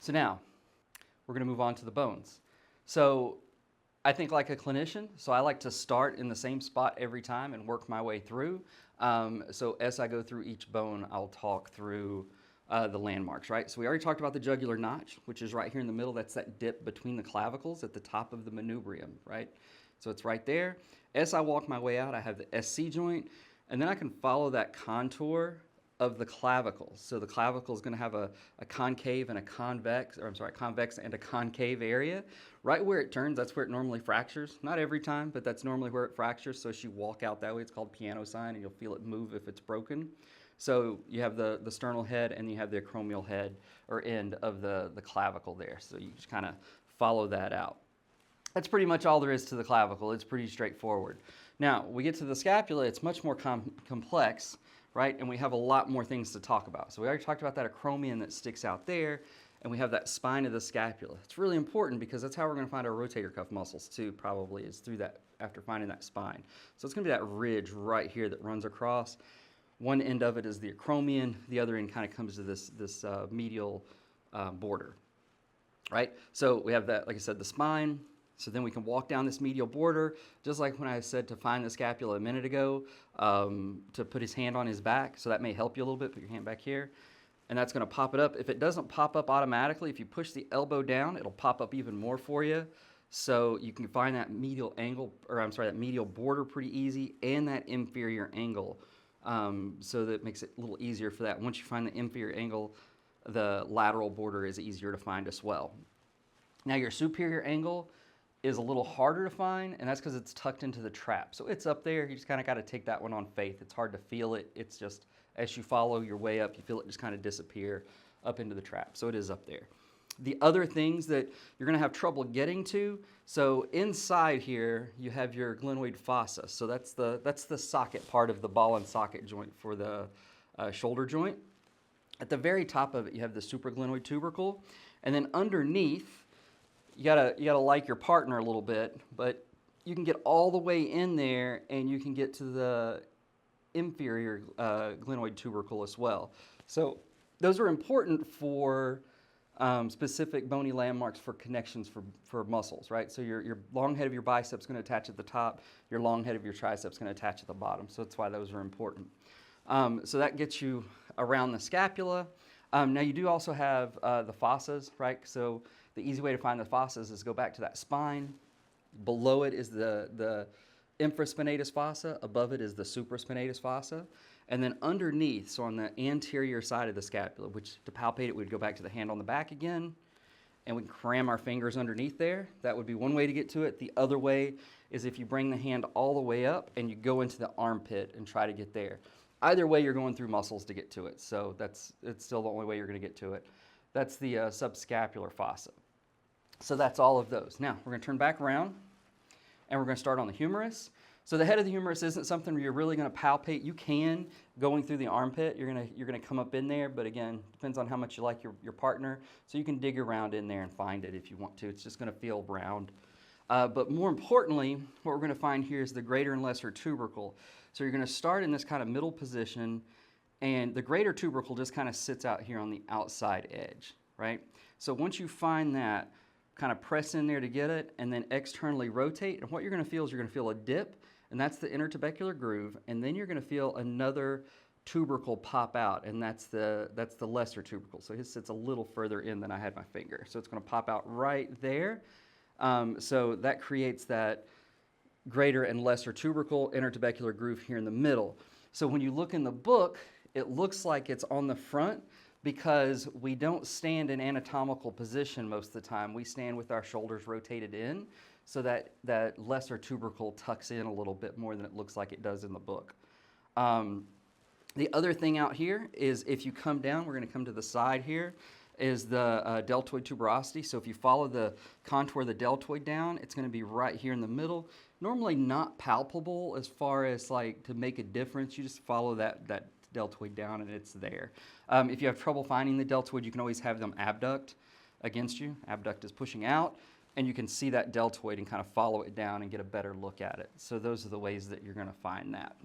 So now we're going to move on to the bones. So I think like a clinician, so I like to start in the same spot every time and work my way through. So as I go through each bone, I'll talk through the landmarks, right? So we already talked about the jugular notch, which is right here in the middle. That's that dip between the clavicles at the top of the manubrium, right? So it's right there. As I walk my way out, I have the SC joint, and then I can follow that contour of the clavicle. So the clavicle is going to have a concave and a convex, or I'm sorry, convex and a concave area. Right where it turns, that's where it normally fractures. Not every time, but that's normally where it fractures. So as you walk out that way, it's called piano sign, and you'll feel it move if it's broken. So you have the sternal head and you have the acromial head or end of the clavicle there. So you just kind of follow that out. That's pretty much all there is to the clavicle. It's pretty straightforward. Now, we get to the scapula, it's much more complex, right? And we have a lot more things to talk about. So we already talked about that acromion that sticks out there, and we have that spine of the scapula. It's really important because that's how we're going to find our rotator cuff muscles too, probably, is through that, after finding that spine. So it's going to be that ridge right here that runs across. One end of it is the acromion, the other end kind of comes to this medial border, right? So we have that, like I said, the spine. So then we can walk down this medial border, just like when I said to find the scapula a minute ago, to put his hand on his back. So that may help you a little bit. Put your hand back here. And that's going to pop it up. If it doesn't pop up automatically, if you push the elbow down, it'll pop up even more for you. So you can find that medial angle, or I'm sorry, that medial border pretty easy, and that inferior angle. So that makes it a little easier for that. Once you find the inferior angle, the lateral border is easier to find as well. Now your superior angle is a little harder to find, and that's because it's tucked into the trap. So it's up there. You just kind of got to take that one on faith. It's hard to feel it. It's just as you follow your way up, you feel it just kind of disappear up into the trap. So it is up there. The other things that you're going to have trouble getting to, so inside here you have your glenoid fossa. So that's the socket part of the ball and socket joint for the shoulder joint. At the very top of it, you have the supraglenoid tubercle, and then underneath, you gotta like your partner a little bit, but you can get all the way in there, and you can get to the inferior glenoid tubercle as well. So those are important for specific bony landmarks for connections for muscles, right? So your long head of your bicep is going to attach at the top, your long head of your tricep is going to attach at the bottom. So that's why those are important. So that gets you around the scapula. Now you do also have the fossas, right? So the easy way to find the fossas is go back to that spine. Below it is the infraspinatus fossa. Above it is the supraspinatus fossa. And then underneath, so on the anterior side of the scapula, which to palpate it, we'd go back to the hand on the back again, and we can cram our fingers underneath there. That would be one way to get to it. The other way is if you bring the hand all the way up and you go into the armpit and try to get there. Either way, you're going through muscles to get to it, so it's still the only way you're going to get to it. That's the subscapular fossa. So that's all of those. Now, we're going to turn back around, and we're going to start on the humerus. So the head of the humerus isn't something where you're really going to palpate. You can, going through the armpit, you're going to come up in there, but again, depends on how much you like your partner. So you can dig around in there and find it if you want to. It's just going to feel round. But more importantly, what we're going to find here is the greater and lesser tubercle. So you're going to start in this kind of middle position, and the greater tubercle just kind of sits out here on the outside edge, right? So once you find that, kind of press in there to get it, and then externally rotate. And what you're going to feel is you're going to feel a dip, and that's the intertubercular groove, and then you're going to feel another tubercle pop out, and that's the lesser tubercle. So his sits a little further in than I had my finger. So it's going to pop out right there. So that creates that greater and lesser tubercle intertubercular groove here in the middle. So when you look in the book, it looks like it's on the front because we don't stand in anatomical position most of the time. We stand with our shoulders rotated in, so that lesser tubercle tucks in a little bit more than it looks like it does in the book. The other thing out here is if you come down, we're going to come to the side here, is the deltoid tuberosity. So if you follow the contour of the deltoid down, it's going to be right here in the middle. Normally not palpable as far as like to make a difference. You just follow that deltoid down and it's there. If you have trouble finding the deltoid, you can always have them abduct against you. Abduct is pushing out, and you can see that deltoid and kind of follow it down and get a better look at it. So those are the ways that you're going to find that.